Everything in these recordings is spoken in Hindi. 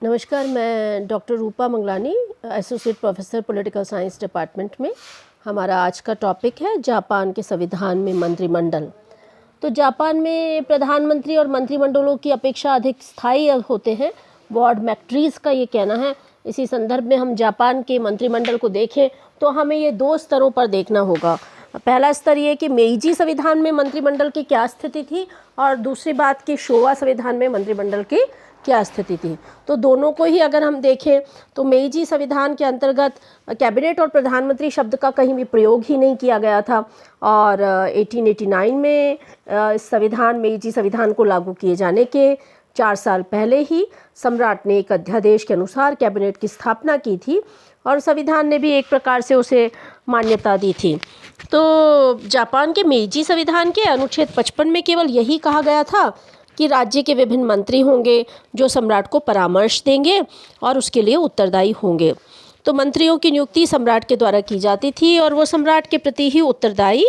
नमस्कार, मैं doctor Rupa Manglani, associate professor political science department में। हमारा आज का टॉपिक है जापान के संविधान में मंत्रिमंडल। तो जापान में प्रधानमंत्री और मंत्रिमंडलों की अपेक्षा अधिक स्थायी होते हैं, वॉर्ड मैक्ट्रीज का ये कहना है। इसी संदर्भ में हम जापान के मंत्रिमंडल को देखें तो हमें ये दो स्तरों पर देखना होगा। पहला स्तर ये कि मेइजी संविधान में मंत्रिमंडल की क्या स्थिति थी, और दूसरी बात कि शोवा संविधान में मंत्रिमंडल की क्या स्थिति थी। तो दोनों को ही अगर हम देखें तो मेइजी संविधान के अंतर्गत कैबिनेट और प्रधानमंत्री शब्द का कहीं भी प्रयोग ही नहीं किया गया था, और 1889 में इस मेइजी संविधान को लागू किए जाने के 4 साल पहले ही सम्राट ने एक अध्यादेश के अनुसार कैबिनेट की स्थापना की थी, और संविधान ने भी एक प्रकार से उसे मान्यता दी थी। तो जापान के मेइजी संविधान के अनुच्छेद 55 में केवल यही कहा गया था कि राज्य के विभिन्न मंत्री होंगे जो सम्राट को परामर्श देंगे और उसके लिए उत्तरदायी होंगे। तो मंत्रियों की नियुक्ति सम्राट के द्वारा की जाती थी और वो सम्राट के प्रति ही उत्तरदायी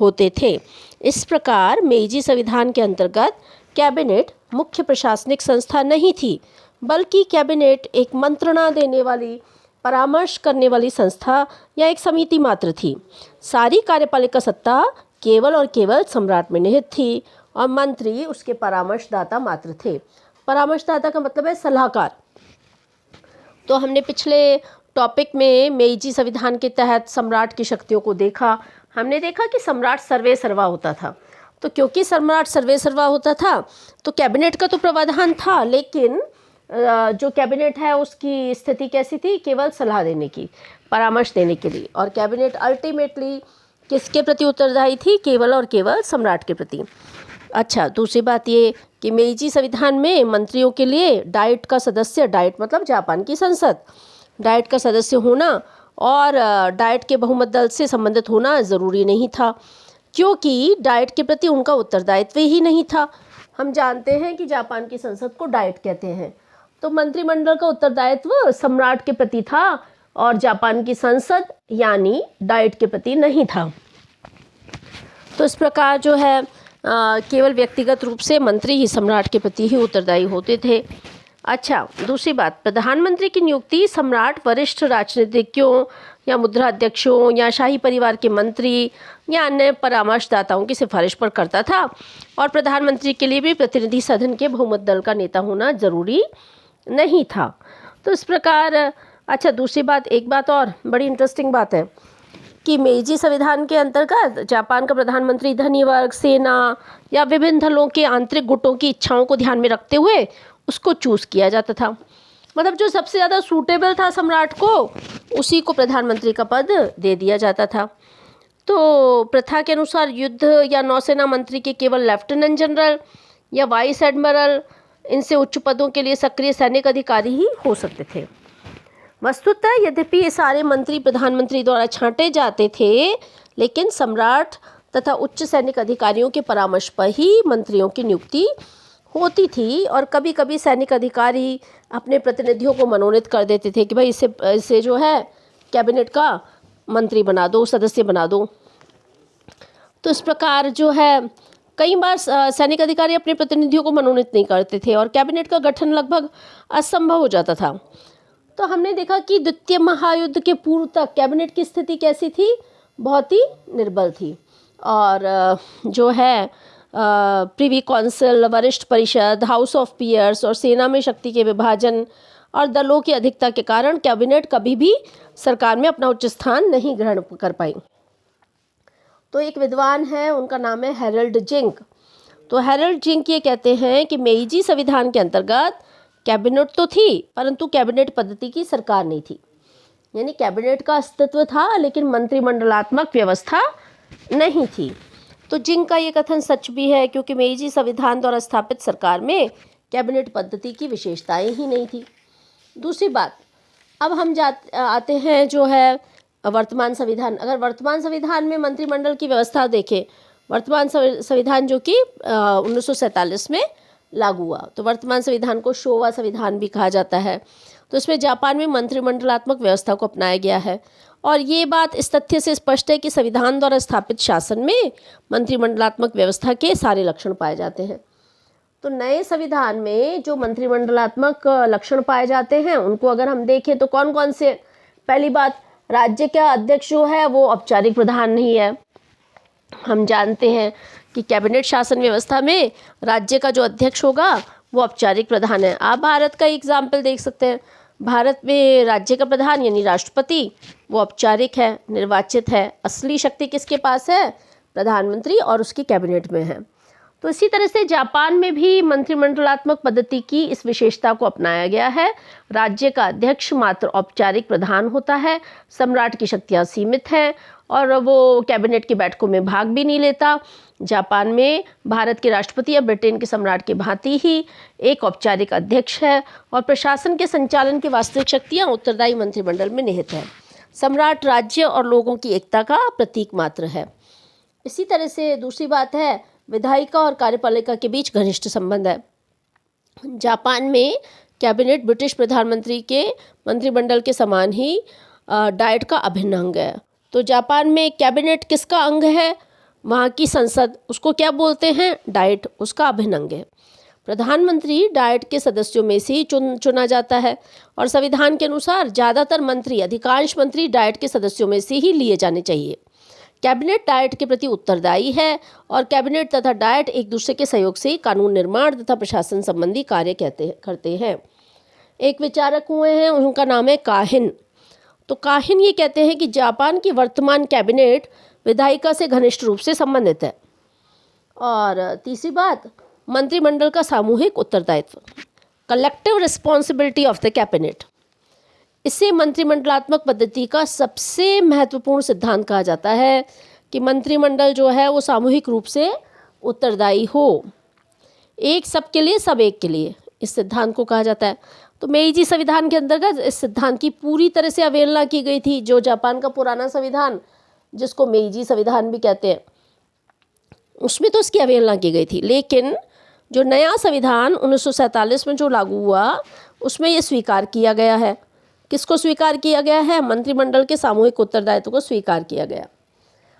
होते थे। इस प्रकार मेइजी संविधान के अंतर्गत कैबिनेट मुख्य प्रशासनिक संस्था नहीं थी, बल्कि कैबिनेट एक मंत्रणा देने वाली, परामर्श करने वाली संस्था या एक समिति मात्र थी। सारी कार्यपालिका सत्ता केवल और केवल सम्राट में निहित थी और मंत्री उसके परामर्शदाता मात्र थे। परामर्शदाता का मतलब है सलाहकार। तो हमने पिछले टॉपिक में मेइजी संविधान के तहत सम्राट की शक्तियों को देखा। हमने देखा कि सम्राट सर्वे सर्वा होता था। तो क्योंकि सम्राट सर्वे सर्वा होता था तो कैबिनेट का तो प्रावधान था, लेकिन जो कैबिनेट है उसकी स्थिति कैसी थी? केवल सलाह देने की, परामर्श देने के लिए। और कैबिनेट अल्टीमेटली किसके प्रति उत्तरदायी थी? केवल और केवल सम्राट के प्रति। अच्छा, दूसरी बात ये कि मेइजी संविधान में मंत्रियों के लिए डाइट का सदस्य, डाइट मतलब जापान की संसद, डाइट का सदस्य होना और डाइट के बहुमत दल से संबंधित होना ज़रूरी नहीं था, क्योंकि डाइट के प्रति उनका उत्तरदायित्व ही नहीं था। हम जानते हैं कि जापान की संसद को डाइट कहते हैं। तो मंत्रिमंडल का उत्तरदायित्व सम्राट के प्रति था और जापान की संसद यानी डाइट के प्रति नहीं था। तो इस प्रकार जो है केवल व्यक्तिगत रूप से मंत्री ही सम्राट के प्रति ही उत्तरदायी होते थे। अच्छा, दूसरी बात, प्रधानमंत्री की नियुक्ति सम्राट वरिष्ठ राजनीतिज्ञों या मुद्राध्यक्षों या शाही परिवार के मंत्री या अन्य परामर्शदाताओं की सिफारिश पर करता था, और प्रधानमंत्री के लिए भी प्रतिनिधि सदन के बहुमत दल का नेता होना जरूरी नहीं था। तो इस प्रकार अच्छा, दूसरी बात, एक बात और बड़ी इंटरेस्टिंग बात है कि मेइजी संविधान के अंतर्गत जापान का प्रधानमंत्री धनी वर्ग, सेना या विभिन्न दलों के आंतरिक गुटों की इच्छाओं को ध्यान में रखते हुए उसको चूज किया जाता था। मतलब जो सबसे ज़्यादा सूटेबल था सम्राट को, उसी को प्रधानमंत्री का पद दे दिया जाता था। तो प्रथा के अनुसार युद्ध या नौसेना मंत्री के केवल लेफ्टिनेंट जनरल या वाइस एडमिरल, इनसे उच्च पदों के लिए सक्रिय सैनिक अधिकारी ही हो सकते थे। वस्तुतः यद्यपि ये सारे मंत्री प्रधानमंत्री द्वारा छांटे जाते थे, लेकिन सम्राट तथा उच्च सैनिक अधिकारियों के परामर्श पर ही मंत्रियों की नियुक्ति होती थी, और कभी कभी सैनिक अधिकारी अपने प्रतिनिधियों को मनोनीत कर देते थे कि भाई इसे जो है कैबिनेट का मंत्री बना दो, सदस्य बना दो। तो इस प्रकार जो है कई बार सैनिक अधिकारी अपने प्रतिनिधियों को मनोनीत नहीं करते थे और कैबिनेट का गठन लगभग असंभव हो जाता था। तो हमने देखा कि द्वितीय महायुद्ध के पूर्व तक कैबिनेट की स्थिति कैसी थी? बहुत ही निर्बल थी, और जो है प्रिवी काउंसिल, वरिष्ठ परिषद, हाउस ऑफ पीयर्स और सेना में शक्ति के विभाजन और दलों की अधिकता के कारण कैबिनेट कभी भी सरकार में अपना उच्च स्थान नहीं ग्रहण कर पाई। तो एक विद्वान है, उनका नाम है हैरोल्ड जिंक। तो हैरोल्ड जिंक ये कहते हैं कि मेइजी संविधान के अंतर्गत कैबिनेट तो थी, परंतु कैबिनेट पद्धति की सरकार नहीं थी। यानी कैबिनेट का अस्तित्व था, लेकिन मंत्रिमंडलात्मक व्यवस्था नहीं थी। तो जिंक का ये कथन सच भी है, क्योंकि मेइजी संविधान द्वारा स्थापित सरकार में कैबिनेट पद्धति की विशेषताएं ही नहीं थी। दूसरी बात, अब हम आते हैं जो है वर्तमान संविधान। अगर वर्तमान संविधान में मंत्रिमंडल की व्यवस्था देखें, वर्तमान संविधान जो कि 1947 में लागू हुआ, तो वर्तमान संविधान को शोवा संविधान भी कहा जाता है। तो इसमें जापान में मंत्रिमंडलात्मक व्यवस्था को अपनाया गया है, और ये बात इस तथ्य से स्पष्ट है कि संविधान द्वारा स्थापित शासन में मंत्रिमंडलात्मक व्यवस्था के सारे लक्षण पाए जाते हैं। तो नए संविधान में जो मंत्रिमंडलात्मक लक्षण पाए जाते हैं उनको अगर हम देखें तो कौन कौन से। पहली बात, राज्य का अध्यक्ष जो है वो औपचारिक प्रधान नहीं है। हम जानते हैं कि कैबिनेट शासन व्यवस्था में राज्य का जो अध्यक्ष होगा वो औपचारिक प्रधान है। आप भारत का एग्जाम्पल देख सकते हैं। भारत में राज्य का प्रधान यानी राष्ट्रपति वो औपचारिक है, निर्वाचित है। असली शक्ति किसके पास है? प्रधानमंत्री और उसकी कैबिनेट में है। तो इसी तरह से जापान में भी मंत्रिमंडलात्मक पद्धति की इस विशेषता को अपनाया गया है। राज्य का अध्यक्ष मात्र औपचारिक प्रधान होता है, सम्राट की शक्तियां सीमित हैं और वो कैबिनेट की बैठकों में भाग भी नहीं लेता। जापान में भारत के राष्ट्रपति या ब्रिटेन के सम्राट की भांति ही एक औपचारिक अध्यक्ष है और प्रशासन के संचालन की वास्तविक शक्तियां उत्तरदायी मंत्रिमंडल में निहित है। सम्राट राज्य और लोगों की एकता का प्रतीक मात्र है। इसी तरह से दूसरी बात है, विधायिका और कार्यपालिका के बीच घनिष्ठ संबंध है। जापान में कैबिनेट ब्रिटिश प्रधानमंत्री के मंत्रिमंडल के समान ही डाइट का अभिन्न अंग है। तो जापान में कैबिनेट किसका अंग है? वहाँ की संसद, उसको क्या बोलते हैं? डाइट, उसका अभिन्न अंग है। प्रधानमंत्री डाइट के सदस्यों में से ही चुना जाता है और संविधान के अनुसार ज़्यादातर मंत्री, अधिकांश मंत्री डाइट के सदस्यों में से ही लिए जाने चाहिए। कैबिनेट डाइट के प्रति उत्तरदायी है और कैबिनेट तथा डाइट एक दूसरे के सहयोग से कानून निर्माण तथा प्रशासन संबंधी कार्य करते हैं। एक विचारक हुए हैं, उनका नाम है काहिन। तो काहिन ये कहते हैं कि जापान की वर्तमान कैबिनेट विधायिका से घनिष्ठ रूप से संबंधित है। और तीसरी बात, मंत्रिमंडल का सामूहिक उत्तरदायित्व, collective responsibility of the cabinet. इसे मंत्रिमंडलात्मक पद्धति का सबसे महत्वपूर्ण सिद्धांत कहा जाता है कि मंत्रिमंडल जो है वो सामूहिक रूप से उत्तरदायी हो, एक सबके लिए सब एक के लिए, इस सिद्धांत को कहा जाता है। तो मेइजी संविधान के अंतर्गत इस सिद्धांत की पूरी तरह से अवहेलना की गई थी। जो जापान का पुराना संविधान, जिसको मेइजी संविधान भी कहते हैं, उसमें तो इसकी अवहेलना की गई थी। लेकिन जो नया संविधान 1947 में जो लागू हुआ उसमें ये स्वीकार किया गया है। किसको स्वीकार किया गया है? मंत्रिमंडल के सामूहिक उत्तरदायित्व को स्वीकार किया गया।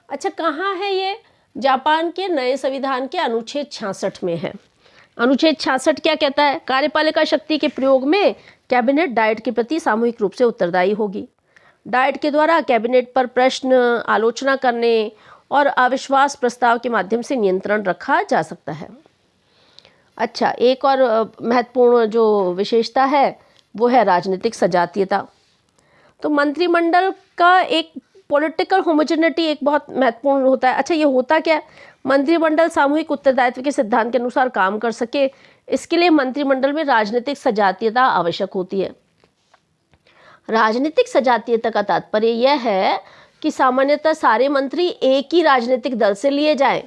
अच्छा, कहाँ है ये? जापान के नए संविधान के अनुच्छेद 66 में है। अनुच्छेद 66 क्या कहता है? कार्यपालिका शक्ति के प्रयोग में कैबिनेट डाइट के प्रति सामूहिक रूप से उत्तरदायी होगी। डाइट के द्वारा कैबिनेट पर प्रश्न, आलोचना करने और अविश्वास प्रस्ताव के माध्यम से नियंत्रण रखा जा सकता है। अच्छा, एक और महत्वपूर्ण जो विशेषता है वो है राजनीतिक सजातीयता। तो मंत्रिमंडल का एक पॉलिटिकल होमोजेनिटी एक बहुत महत्वपूर्ण होता है। अच्छा, ये होता क्या है? मंत्रिमंडल सामूहिक उत्तरदायित्व के सिद्धांत के अनुसार काम कर सके, इसके लिए मंत्रिमंडल में राजनीतिक सजातीयता आवश्यक होती है। राजनीतिक सजातीयता का तात्पर्य यह है कि सामान्यतः सारे मंत्री एक ही राजनीतिक दल से लिए जाएं,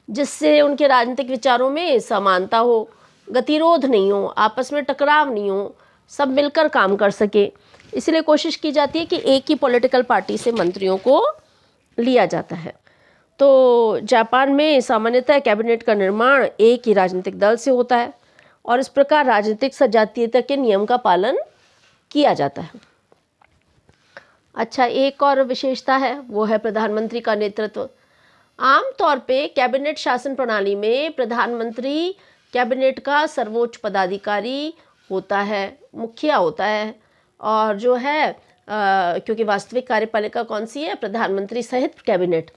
जिससे उनके राजनीतिक विचारों में समानता हो, गतिरोध नहीं हो, आपस में टकराव नहीं हो, सब मिलकर काम कर सके। इसलिए कोशिश की जाती है कि एक ही पॉलिटिकल पार्टी से मंत्रियों को लिया जाता है। तो जापान में सामान्यतः कैबिनेट का निर्माण एक ही राजनीतिक दल से होता है और इस प्रकार राजनीतिक सजातीयता के नियम का पालन किया जाता है। अच्छा, एक और विशेषता है, वो है प्रधानमंत्री का नेतृत्व। आमतौर पे कैबिनेट शासन प्रणाली में प्रधानमंत्री कैबिनेट का सर्वोच्च पदाधिकारी होता है, मुखिया होता है। और जो है क्योंकि वास्तविक कार्यपालिका कौन सी है? प्रधानमंत्री सहित कैबिनेट।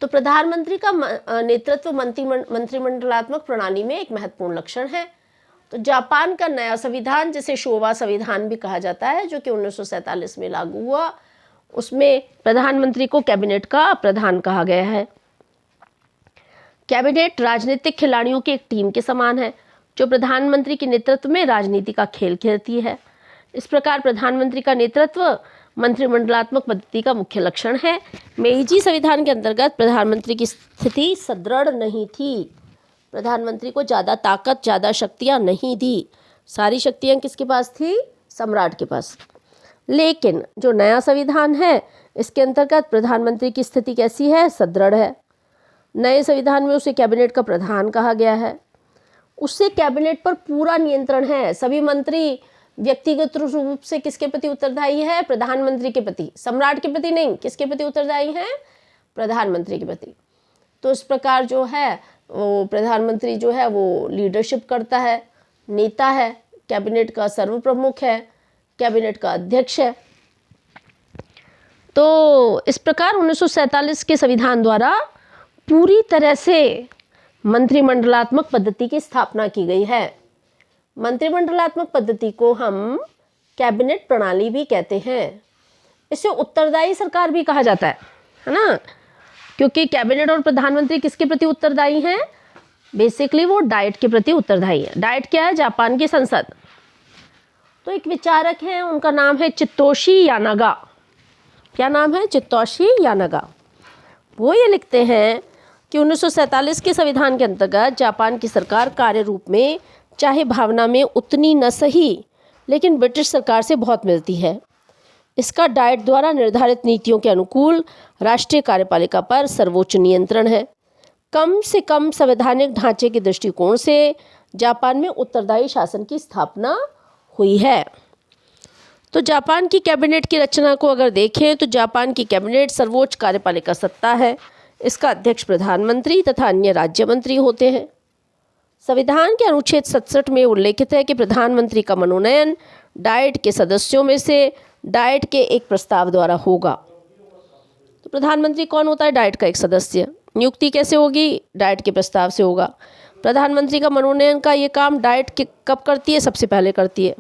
तो प्रधानमंत्री का नेतृत्व मंत्रिमंडलात्मक प्रणाली में एक महत्वपूर्ण लक्षण है। तो जापान का नया संविधान, जिसे शोवा संविधान भी कहा जाता है, जो कि 1947 में लागू हुआ, उसमें प्रधानमंत्री को कैबिनेट का प्रधान कहा गया है। कैबिनेट राजनीतिक खिलाड़ियों की एक टीम के समान है जो प्रधानमंत्री के नेतृत्व में राजनीति का खेल खेलती है। इस प्रकार प्रधानमंत्री का नेतृत्व मंत्रिमंडलात्मक पद्धति का मुख्य लक्षण है। मेइजी संविधान के अंतर्गत प्रधानमंत्री की स्थिति सुदृढ़ नहीं थी। प्रधानमंत्री को ज़्यादा ताकत, ज़्यादा शक्तियाँ नहीं दी। सारी शक्तियाँ किसके पास थी? सम्राट के पास। लेकिन जो नया संविधान है, इसके अंतर्गत प्रधानमंत्री की स्थिति कैसी है? सुदृढ़ है। नए संविधान में उसे कैबिनेट का प्रधान कहा गया है। उससे कैबिनेट पर पूरा नियंत्रण है। सभी मंत्री व्यक्तिगत रूप से किसके प्रति उत्तरदायी है? प्रधानमंत्री के प्रति, सम्राट के प्रति नहीं। किसके प्रति उत्तरदायी है? प्रधानमंत्री के प्रति। तो इस प्रकार जो है वो प्रधानमंत्री जो है वो लीडरशिप करता है, नेता है, कैबिनेट का सर्व प्रमुख है, कैबिनेट का अध्यक्ष है। तो इस प्रकार 1947 के संविधान द्वारा पूरी तरह से मंत्रिमंडलात्मक पद्धति की स्थापना की गई है। मंत्रिमंडलात्मक पद्धति को हम कैबिनेट प्रणाली भी कहते हैं। इसे उत्तरदायी सरकार भी कहा जाता है ना, क्योंकि कैबिनेट और प्रधानमंत्री किसके प्रति उत्तरदायी हैं? बेसिकली वो डाइट के प्रति उत्तरदायी है। डाइट क्या है? जापान की संसद। तो एक विचारक हैं, उनका नाम है चित्तोशी यानागा। क्या नाम है? चित्तोशी यानागा। वो ये लिखते हैं कि 1947 के संविधान के अंतर्गत जापान की सरकार कार्य रूप में चाहे भावना में उतनी न सही, लेकिन ब्रिटिश सरकार से बहुत मिलती है। इसका डाइट द्वारा निर्धारित नीतियों के अनुकूल राष्ट्रीय कार्यपालिका पर सर्वोच्च नियंत्रण है। कम से कम संवैधानिक ढांचे के दृष्टिकोण से जापान में उत्तरदायी शासन की स्थापना हुई है। तो जापान की कैबिनेट की रचना को अगर देखें तो जापान की कैबिनेट सर्वोच्च कार्यपालिका सत्ता है। इसका अध्यक्ष प्रधानमंत्री तथा अन्य राज्य मंत्री होते हैं। संविधान के अनुच्छेद 67 में उल्लेखित है कि प्रधानमंत्री का मनोनयन डाइट के सदस्यों में से डाइट के एक प्रस्ताव द्वारा होगा। तो प्रधानमंत्री कौन होता है? डाइट का एक सदस्य। नियुक्ति कैसे होगी? डाइट के प्रस्ताव से होगा। प्रधानमंत्री का मनोनयन का ये काम डाइट कब करती है? सबसे पहले करती है।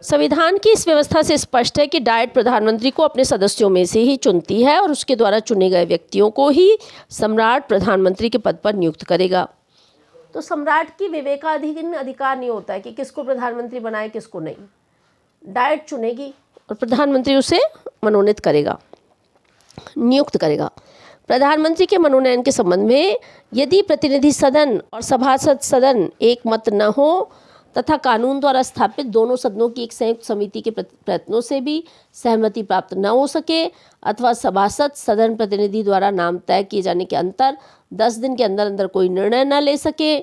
संविधान की इस व्यवस्था से स्पष्ट है कि डाइट प्रधानमंत्री को अपने सदस्यों में से ही चुनती है और उसके द्वारा चुने गए व्यक्तियों को ही सम्राट प्रधानमंत्री के पद पर नियुक्त करेगा। तो सम्राट की विवेकाधीन अधिकार नहीं होता है कि किसको प्रधानमंत्री बनाए किसको नहीं। डाइट चुनेगी और प्रधानमंत्री उसे मनोनीत करेगा, नियुक्त करेगा। प्रधानमंत्री के मनोनयन के संबंध में यदि प्रतिनिधि सदन और सभासद सदन एक मत न हो तथा कानून द्वारा स्थापित दोनों सदनों की एक संयुक्त समिति के प्रयत्नों से भी सहमति प्राप्त न हो सके अथवा सभासद सदन प्रतिनिधि द्वारा नाम तय किए जाने के अंतर 10 दिन के अंदर अंदर कोई निर्णय न ले सके,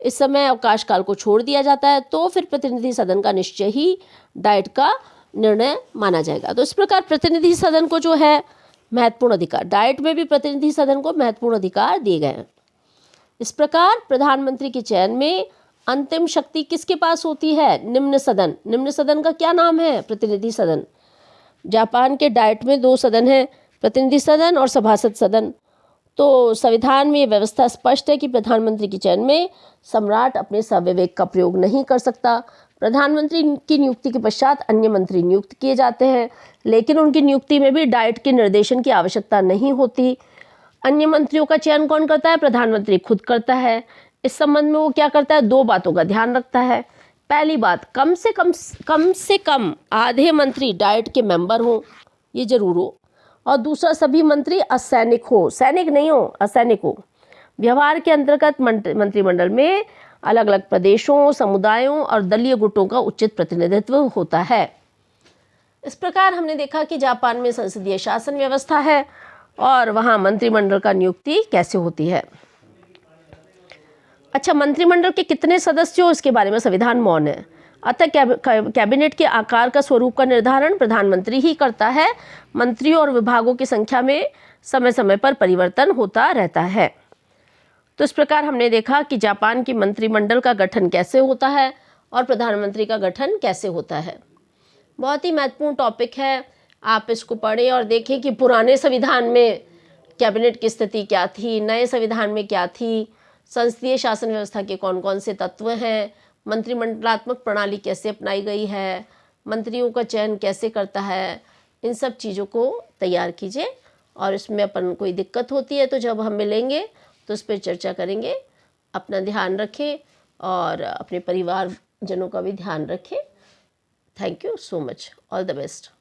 इस समय अवकाश काल को छोड़ दिया जाता है, तो फिर प्रतिनिधि सदन का निश्चय ही डाइट का निर्णय माना जाएगा। तो इस प्रकार प्रतिनिधि सदन को जो है महत्वपूर्ण अधिकार, डाइट में भी प्रतिनिधि सदन को महत्वपूर्ण अधिकार दिए गए हैं। इस प्रकार प्रधानमंत्री के चयन में अंतिम शक्ति किसके पास होती है? निम्न सदन। निम्न सदन का क्या नाम है? प्रतिनिधि सदन। जापान के डाइट में 2 सदन हैं, प्रतिनिधि सदन और सभासद सदन। तो संविधान में व्यवस्था स्पष्ट है कि प्रधानमंत्री के चयन में सम्राट अपने स्वविवेक का प्रयोग नहीं कर सकता। प्रधानमंत्री की नियुक्ति के पश्चात अन्य मंत्री नियुक्त किए जाते हैं, लेकिन उनकी नियुक्ति में भी डाइट के निर्देशन की आवश्यकता नहीं होती। अन्य मंत्रियों का चयन कौन करता है? प्रधानमंत्री खुद करता है। इस संबंध में वो क्या करता है? 2 बातों का ध्यान रखता है। पहली बात, कम से कम आधे मंत्री डाइट के मेंबर हों, ये जरूर हो। और दूसरा, सभी मंत्री असैनिक हो, सैनिक नहीं हो, असैनिक हो। व्यवहार के अंतर्गत मंत्रिमंडल में अलग अलग प्रदेशों, समुदायों और दलीय गुटों का उचित प्रतिनिधित्व होता है। इस प्रकार हमने देखा कि जापान में संसदीय शासन व्यवस्था है और वहाँ मंत्रिमंडल का नियुक्ति कैसे होती है। अच्छा, मंत्रिमंडल के कितने सदस्य हो इसके बारे में संविधान मौन है। अतः कैबिनेट के आकार का स्वरूप का निर्धारण प्रधानमंत्री ही करता है। मंत्रियों और विभागों की संख्या में समय समय पर परिवर्तन होता रहता है। तो इस प्रकार हमने देखा कि जापान की मंत्रिमंडल का गठन कैसे होता है और प्रधानमंत्री का गठन कैसे होता है। बहुत ही महत्वपूर्ण टॉपिक है। आप इसको पढ़ें और देखें कि पुराने संविधान में कैबिनेट की स्थिति क्या थी, नए संविधान में क्या थी, संसदीय शासन व्यवस्था के कौन कौन से तत्व हैं, मंत्रिमंडलात्मक प्रणाली कैसे अपनाई गई है, मंत्रियों का चयन कैसे करता है। इन सब चीज़ों को तैयार कीजिए और इसमें अपन कोई दिक्कत होती है तो जब हम मिलेंगे तो इस पर चर्चा करेंगे। अपना ध्यान रखें और अपने परिवारजनों का भी ध्यान रखें। Thank you so much. All the best.